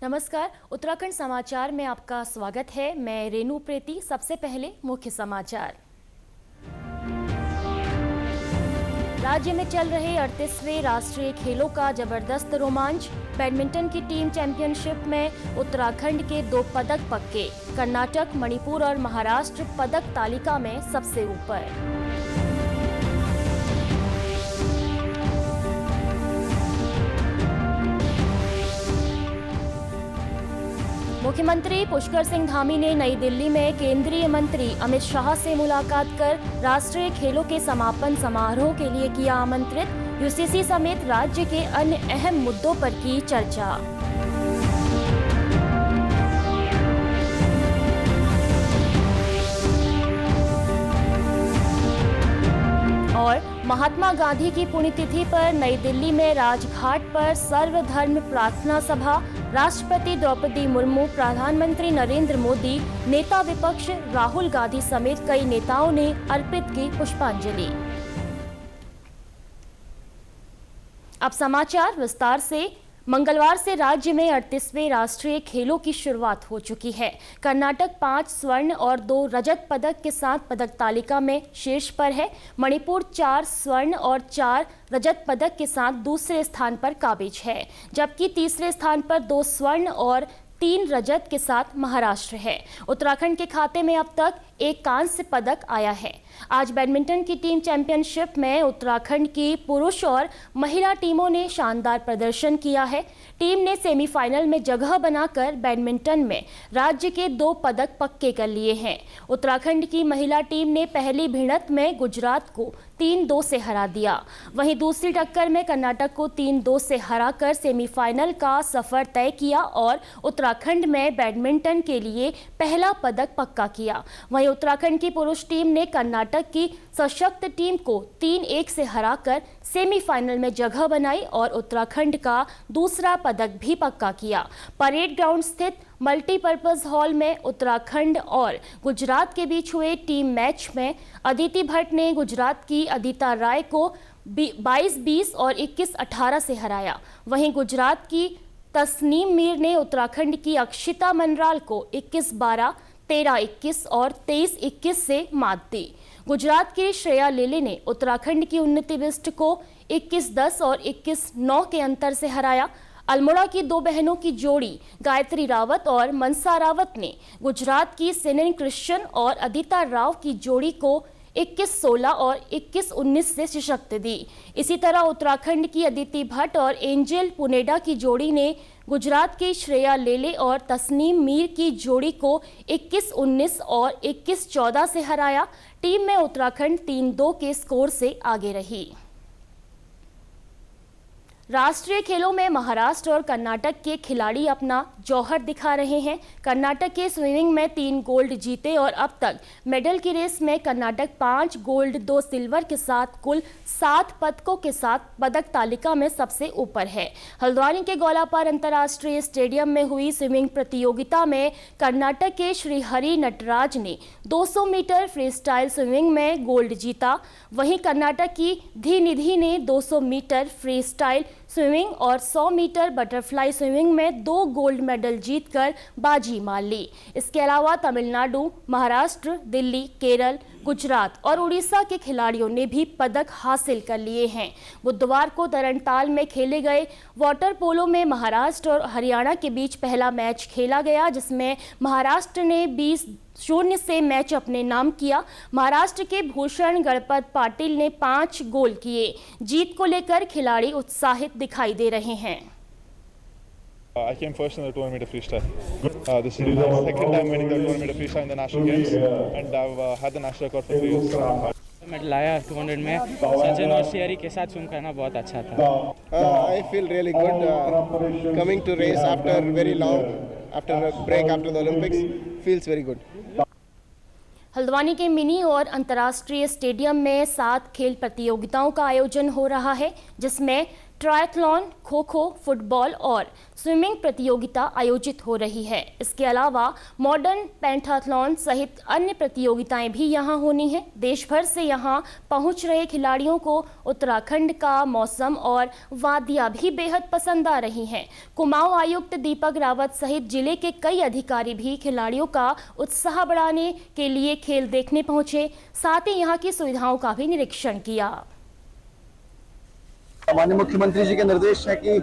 नमस्कार, उत्तराखंड समाचार में आपका स्वागत है। मैं रेनू प्रीति। सबसे पहले मुख्य समाचार। राज्य में चल रहे 38वें राष्ट्रीय खेलों का जबरदस्त रोमांच। बैडमिंटन की टीम चैंपियनशिप में उत्तराखंड के 2 पदक पक्के। कर्नाटक, मणिपुर और महाराष्ट्र पदक तालिका में सबसे ऊपर। मुख्यमंत्री पुष्कर सिंह धामी ने नई दिल्ली में केंद्रीय मंत्री अमित शाह से मुलाकात कर राष्ट्रीय खेलों के समापन समारोह के लिए किया आमंत्रित। यूसीसी समेत राज्य के अन्य अहम मुद्दों पर की चर्चा। और महात्मा गांधी की पुण्यतिथि पर नई दिल्ली में राजघाट पर सर्वधर्म प्रार्थना सभा। राष्ट्रपति द्रौपदी मुर्मू, प्रधानमंत्री नरेंद्र मोदी, नेता विपक्ष राहुल गांधी समेत कई नेताओं ने अर्पित की पुष्पांजलि। अब समाचार विस्तार से। मंगलवार से राज्य में 38वें राष्ट्रीय खेलों की शुरुआत हो चुकी है। कर्नाटक 5 स्वर्ण और 2 रजत पदक के साथ पदक तालिका में शीर्ष पर है। मणिपुर 4 स्वर्ण और 4 रजत पदक के साथ दूसरे स्थान पर काबिज है, जबकि तीसरे स्थान पर 2 स्वर्ण और 3 रजत के साथ महाराष्ट्र है। उत्तराखंड के खाते में अब तक 1 कांस्य पदक आया है। आज बैडमिंटन की टीम चैंपियनशिप में उत्तराखंड की पुरुष और महिला टीमों ने शानदार प्रदर्शन किया है। टीम ने सेमीफाइनल में जगह बनाकर बैडमिंटन में राज्य के 2 पदक पक्के कर लिए हैं। उत्तराखंड की महिला टीम ने पहली भिड़ंत में गुजरात को 3-2 से हरा दिया। वहीं दूसरी टक्कर में कर्नाटक को 3-2 से हराकर सेमीफाइनल का सफर तय किया और उत्तराखंड में बैडमिंटन के लिए पहला पदक पक्का किया। वहीं उत्तराखंड की पुरुष टीम ने कर्नाटक की सशक्त टीम को 3-1 से हराकर सेमीफाइनल में जगह बनाई और उत्तराखंड का दूसरा पदक भी पक्का किया। परेड ग्राउंड स्थित मल्टीपर्पज हॉल में उत्तराखंड और गुजरात के बीच हुए टीम मैच में अदिति भट्ट ने गुजरात की अदिता राय को 22-20 और 21-18 से हराया। वहीं गुजरात की तस्नीम मीर ने उत्तराखंड की अक्षिता मनराल को 21-12, 13-21 और 23-21 से मात दी। गुजरात की श्रेया लेले ने उत्तराखंड की उन्नति बिष्ट को 21-10 और 21-9 के अंतर से हराया। अल्मोड़ा की 2 बहनों की जोड़ी गायत्री रावत और मनसा रावत ने गुजरात की सेनन क्रिश्चियन और अदिता राव की जोड़ी को 21-16 और 21-19 से सशक्त दी। इसी तरह उत्तराखंड की अदिति भट्ट और एंजल पुनेडा की जोड़ी ने गुजरात की श्रेया लेले और तस्नीम मीर की जोड़ी को 21-19 और 21-14 से हराया। टीम में उत्तराखंड 3-2 के स्कोर से आगे रही। राष्ट्रीय खेलों में महाराष्ट्र और कर्नाटक के खिलाड़ी अपना जौहर दिखा रहे हैं। कर्नाटक के स्विमिंग में 3 गोल्ड जीते और अब तक मेडल की रेस में कर्नाटक 5 गोल्ड 2 सिल्वर के साथ कुल 7 पदकों के साथ पदक तालिका में सबसे ऊपर है। हल्द्वानी के गोलापार अंतर्राष्ट्रीय स्टेडियम में हुई स्विमिंग प्रतियोगिता में कर्नाटक के श्रीहरि नटराज ने 200 मीटर फ्रीस्टाइल स्विमिंग में गोल्ड जीता। वहीं कर्नाटक की धी निधि ने 200 मीटर फ्रीस्टाइल स्विमिंग और 100 मीटर बटरफ्लाई स्विमिंग में 2 गोल्ड मेडल जीतकर बाजी मार ली। इसके अलावा तमिलनाडु, महाराष्ट्र, दिल्ली, केरल, गुजरात और उड़ीसा के खिलाड़ियों ने भी पदक हासिल कर लिए हैं। बुधवार को तरणताल में खेले गए वाटर पोलो में महाराष्ट्र और हरियाणा के बीच पहला मैच खेला गया, जिसमें महाराष्ट्र ने 20-0 से मैच अपने नाम किया। महाराष्ट्र के भूषण गणपत पाटिल ने 5 गोल किए। जीत को लेकर खिलाड़ी उत्साहित दिखाई दे रहे हैं। I came first in the 200 meter freestyle. This is my second time winning the 200 meter freestyle in the national games, and I've had the national record for 3 years. Medal लाया 200 में। सचिन और सीआरी के साथ स्विम करना बहुत अच्छा था। I feel really good coming to race after very long, after a break after the Olympics. Feels very good. Haldwani के मिनी और अंतर्राष्ट्रीय स्टेडियम में 7 खेल प्रतियोगिताओं का आयोजन हो रहा है, जिसमें ट्रायथलॉन, खो खो, फुटबॉल और स्विमिंग प्रतियोगिता आयोजित हो रही है। इसके अलावा मॉडर्न पेंटाथलॉन सहित अन्य प्रतियोगिताएं भी यहां होनी है। देश भर से यहां पहुंच रहे खिलाड़ियों को उत्तराखंड का मौसम और वादियां भी बेहद पसंद आ रही हैं। कुमाऊं आयुक्त दीपक रावत सहित जिले के कई अधिकारी भी खिलाड़ियों का उत्साह बढ़ाने के लिए खेल देखने पहुंचे, साथ ही यहां की सुविधाओं का भी निरीक्षण किया। माननीय मुख्यमंत्री जी के निर्देश है कि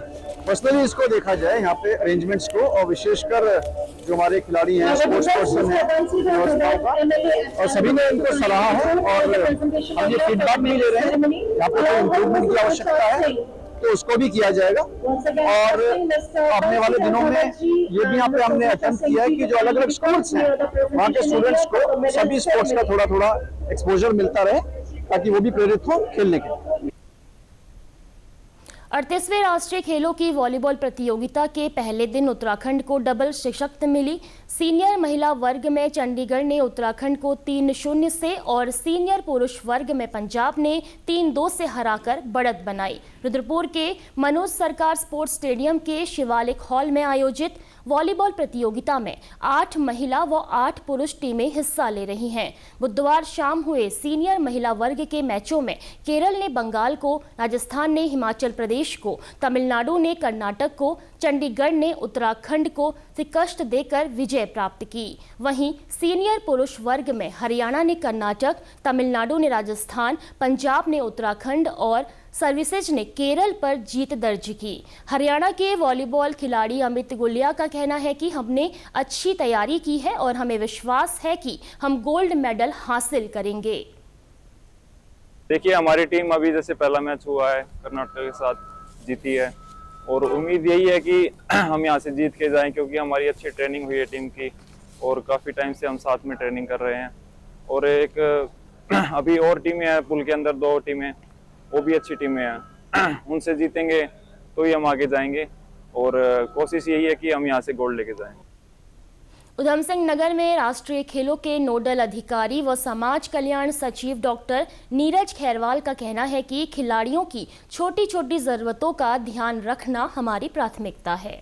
पर्सनली इसको देखा जाए, यहाँ पे अरेंजमेंट्स को, और विशेषकर जो हमारे खिलाड़ी हैं, स्पोर्ट्स पर्सन हैं, व्यवस्थाओं का, और सभी ने इनको सराहा है। और हम ये फीडबैक भी ले रहे हैं, यहाँ पे कोई इम्प्रूवमेंट की आवश्यकता है तो उसको भी किया जाएगा। और आने वाले दिनों में ये भी यहाँ पे हमने अटेम्प्ट किया है कि जो अलग अलग स्कूल्स हैं वहाँ के स्टूडेंट्स को सभी स्पोर्ट्स का थोड़ा थोड़ा एक्सपोजर मिलता रहे, ताकि वो भी प्रेरित हो खेलने के। 38वें राष्ट्रीय खेलों की वॉलीबॉल प्रतियोगिता के पहले दिन उत्तराखंड को डबल शिकस्त मिली। सीनियर महिला वर्ग में चंडीगढ़ ने उत्तराखंड को 3-0 से और सीनियर पुरुष वर्ग में पंजाब ने 3-2 से हराकर बढ़त बनाई। रुद्रपुर के मनोज सरकार स्पोर्ट्स स्टेडियम के शिवालिक हॉल में आयोजित वॉलीबॉल प्रतियोगिता में 8 महिला व 8 पुरुष टीमें हिस्सा ले रही हैं। बुधवार शाम हुए सीनियर महिला वर्ग के मैचों में केरल ने बंगाल को, राजस्थान ने हिमाचल प्रदेश को, तमिलनाडु ने कर्नाटक को, चंडीगढ़ ने उत्तराखंड को शिकस्त देकर विजय प्राप्त की। वहीं सीनियर पुरुष वर्ग में हरियाणा ने कर्नाटक, तमिलनाडु ने राजस्थान, पंजाब ने उत्तराखंड और सर्विसेज ने केरल पर जीत दर्ज की। हरियाणा के वॉलीबॉल खिलाड़ी अमित गुलिया का कहना है कि हमने अच्छी तैयारी की है और हमें विश्वास है कि हम गोल्ड मेडल हासिल करेंगे। देखिए, हमारी टीम अभी जैसे पहला मैच हुआ है कर्नाटक के साथ जीती है, और उम्मीद यही है कि हम यहाँ से जीत के जाएं, क्योंकि हमारी अच्छी ट्रेनिंग हुई है टीम की और काफ़ी टाइम से हम साथ में ट्रेनिंग कर रहे हैं। और एक अभी और टीमें हैं पुल के अंदर, 2 टीमें, वो भी अच्छी टीमें हैं। उनसे जीतेंगे तो ही हम आगे जाएंगे, और कोशिश यही है कि हम यहाँ से गोल्ड लेके जाएं। उधम सिंह नगर में राष्ट्रीय खेलों के नोडल अधिकारी व समाज कल्याण सचिव डॉक्टर नीरज खैरवाल का कहना है कि खिलाड़ियों की छोटी छोटी जरूरतों का ध्यान रखना हमारी प्राथमिकता है।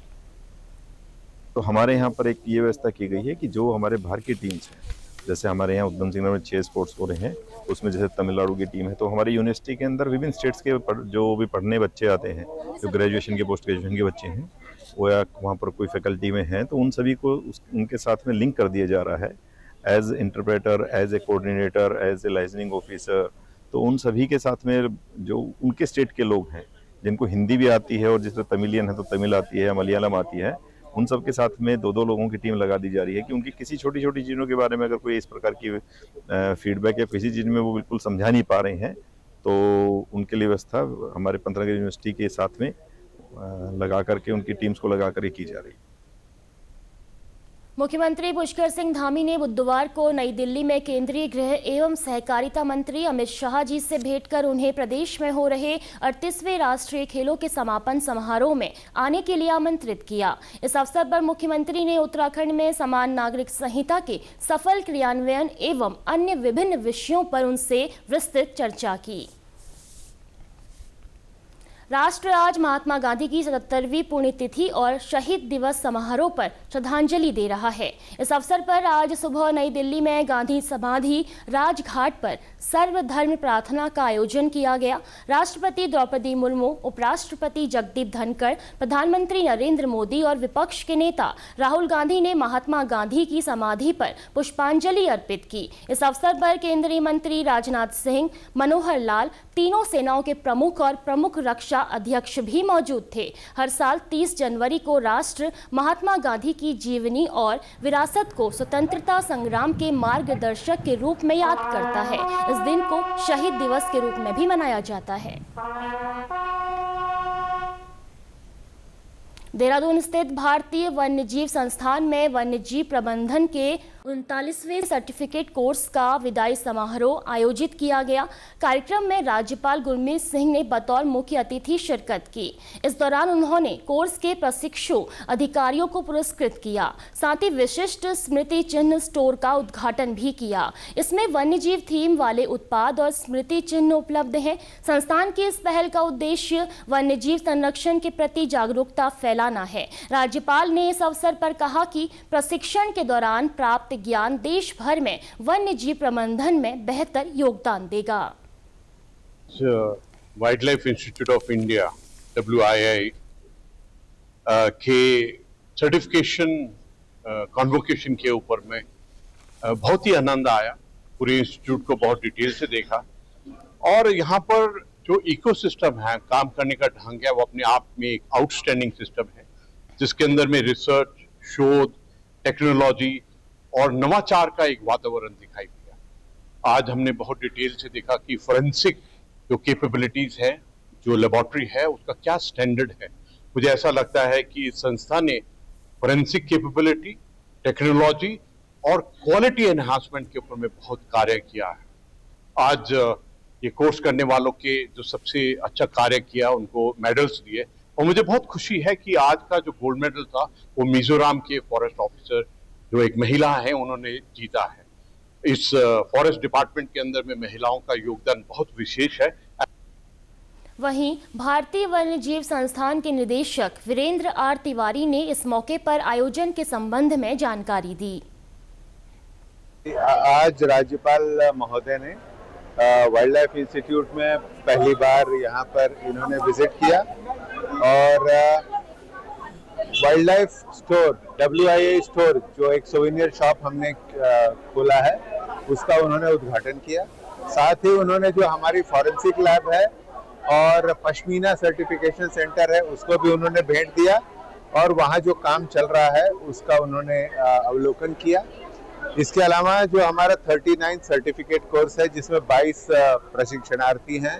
तो हमारे यहाँ पर एक ये व्यवस्था की गई है कि जो हमारे बाहर की टीम्स हैं, जैसे हमारे यहाँ उधम सिंह नगर में 6 स्पोर्ट्स हो रहे हैं, उसमें जैसे तमिलनाडु की टीम है, तो हमारी यूनिवर्सिटी के अंदर विभिन्न स्टेट्स के जो भी पढ़ने बच्चे आते हैं, जो ग्रेजुएशन के, पोस्ट ग्रेजुएशन के बच्चे हैं, वो या वहाँ पर कोई फैकल्टी में हैं, तो उन सभी को उनके साथ में लिंक कर दिया जा रहा है as interpreter, as a coordinator, as a licensing officer. तो उन सभी के साथ में जो उनके स्टेट के लोग हैं, जिनको हिंदी भी आती है, और जिसमें तमिलियन है तो तमिल आती है, मलयालम आती है, उन सब के साथ में 2-2 लोगों की टीम लगा दी जा रही है कि उनकी किसी छोटी छोटी चीज़ों के बारे में अगर कोई इस प्रकार की फीडबैक या किसी चीज़ में वो बिल्कुल समझा नहीं पा रहे हैं, तो उनके लिए व्यवस्था हमारे पंतनगर यूनिवर्सिटी के साथ में लगा करके, उनकी टीम्स को लगा करके की जा रही है। मुख्यमंत्री पुष्कर सिंह धामी ने बुधवार को नई दिल्ली में केंद्रीय गृह एवं सहकारिता मंत्री अमित शाह जी से भेंट कर उन्हें प्रदेश में हो रहे 38वें राष्ट्रीय खेलों के समापन समारोह में आने के लिए आमंत्रित किया। इस अवसर पर मुख्यमंत्री ने उत्तराखंड में समान नागरिक संहिता के सफल क्रियान्वयन एवं अन्य विभिन्न विषयों पर उनसे विस्तृत चर्चा की। राष्ट्र आज महात्मा गांधी की 77वीं पुण्यतिथि और शहीद दिवस समारोह पर श्रद्धांजलि दे रहा है। इस अवसर पर आज सुबह नई दिल्ली में गांधी समाधि राजघाट पर सर्वधर्म प्रार्थना का आयोजन किया गया। राष्ट्रपति द्रौपदी मुर्मू, उपराष्ट्रपति जगदीप धनखड़, प्रधानमंत्री नरेंद्र मोदी और विपक्ष के नेता राहुल गांधी ने महात्मा गांधी की समाधि पर पुष्पांजलि अर्पित की। इस अवसर पर केंद्रीय मंत्री राजनाथ सिंह, मनोहर लाल, तीनों सेनाओं के प्रमुख और प्रमुख रक्षा अध्यक्ष भी मौजूद थे। हर साल 30 जनवरी को राष्ट्र महात्मा गांधी की जीवनी और विरासत को स्वतंत्रता संग्राम के मार्गदर्शक के रूप में याद करता है। इस दिन को शहीद दिवस के रूप में भी मनाया जाता है। देहरादून स्थित भारतीय वन्यजीव संस्थान में वन्यजीव प्रबंधन के 39वें सर्टिफिकेट कोर्स का विदाई समारोह आयोजित किया गया। कार्यक्रम में राज्यपाल गुरमीत सिंह ने बतौर मुख्य अतिथि शिरकत की। इस दौरान उन्होंने कोर्स के प्रशिक्षु अधिकारियों को पुरस्कृत किया। साथ ही विशिष्ट स्मृति चिन्ह स्टोर का उद्घाटन भी किया। इसमें वन्यजीव थीम वाले उत्पाद और स्मृति चिन्ह उपलब्ध हैं। संस्थान की इस पहल का उद्देश्य वन्यजीव संरक्षण के प्रति जागरूकता फैलाना है। राज्यपाल ने इस अवसर पर कहा कि प्रशिक्षण के दौरान प्राप्त ज्ञान देश भर में वन्य जीव प्रबंधन में बेहतर योगदान देगा। Wild life institute of India WII के सर्टिफिकेशन कॉन्वोकेशन के ऊपर में बहुत ही आनंद आया। पूरे इंस्टीट्यूट को बहुत डिटेल से देखा और यहाँ पर जो इकोसिस्टम है, काम करने का ढंग है, वो अपने आप में एक आउटस्टैंडिंग सिस्टम है जिसके अंदर में रिसर्च, शोध, टेक्नोलॉजी और नवाचार का एक वातावरण दिखाई दिया। आज हमने बहुत डिटेल से देखा कि फोरेंसिक जो कैपेबिलिटीज है, जो लेबोरेटरी है, उसका क्या स्टैंडर्ड है। मुझे ऐसा लगता है कि इस संस्था ने फोरेंसिक कैपेबिलिटी, टेक्नोलॉजी और क्वालिटी एनहांसमेंट के ऊपर में बहुत कार्य किया है। आज ये कोर्स करने वालों के जो सबसे अच्छा कार्य किया उनको मेडल्स दिए और मुझे बहुत खुशी है कि आज का जो गोल्ड मेडल था वो मिजोरम के फॉरेस्ट ऑफिसर जो एक महिला है उन्होंने जीता है। इस फॉरेस्ट डिपार्टमेंट के अंदर में महिलाओं का योगदान बहुत विशेष है। वहीं भारतीय वन्यजीव संस्थान के निदेशक वीरेंद्र R तिवारी ने इस मौके पर आयोजन के संबंध में जानकारी दी। आज राज्यपाल महोदय ने वाइल्ड लाइफ इंस्टीट्यूट में पहली बार यहाँ पर इन्होंने विजिट किया और wild life store WII store जो एक सोवेनियर शॉप हमने खोला है उसका उन्होंने उद्घाटन किया। साथ ही उन्होंने जो हमारी फॉरेंसिक लैब है और पश्मीना सर्टिफिकेशन सेंटर है उसको भी उन्होंने भेंट दिया और वहाँ जो काम चल रहा है उसका उन्होंने अवलोकन किया। इसके अलावा जो हमारा 39 सर्टिफिकेट कोर्स है जिसमें 22 प्रशिक्षणार्थी हैं,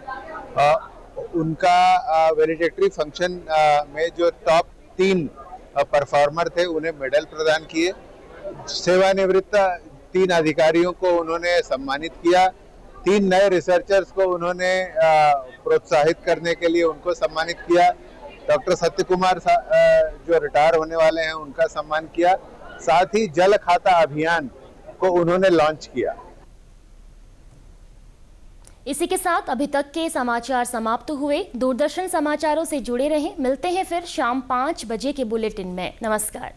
उनका वैलिडेटरी फंक्शन में जो टॉप 3 परफॉर्मर थे उन्हें मेडल प्रदान किए। सेवानिवृत्त 3 अधिकारियों को उन्होंने सम्मानित किया। 3 नए रिसर्चर्स को उन्होंने प्रोत्साहित करने के लिए उनको सम्मानित किया। डॉक्टर सत्य कुमार जो रिटायर होने वाले हैं उनका सम्मान किया। साथ ही जल खाता अभियान को उन्होंने लॉन्च किया। इसी के साथ अभी तक के समाचार समाप्त हुए। दूरदर्शन समाचारों से जुड़े रहें। मिलते हैं फिर शाम 5 बजे के बुलेटिन में। नमस्कार।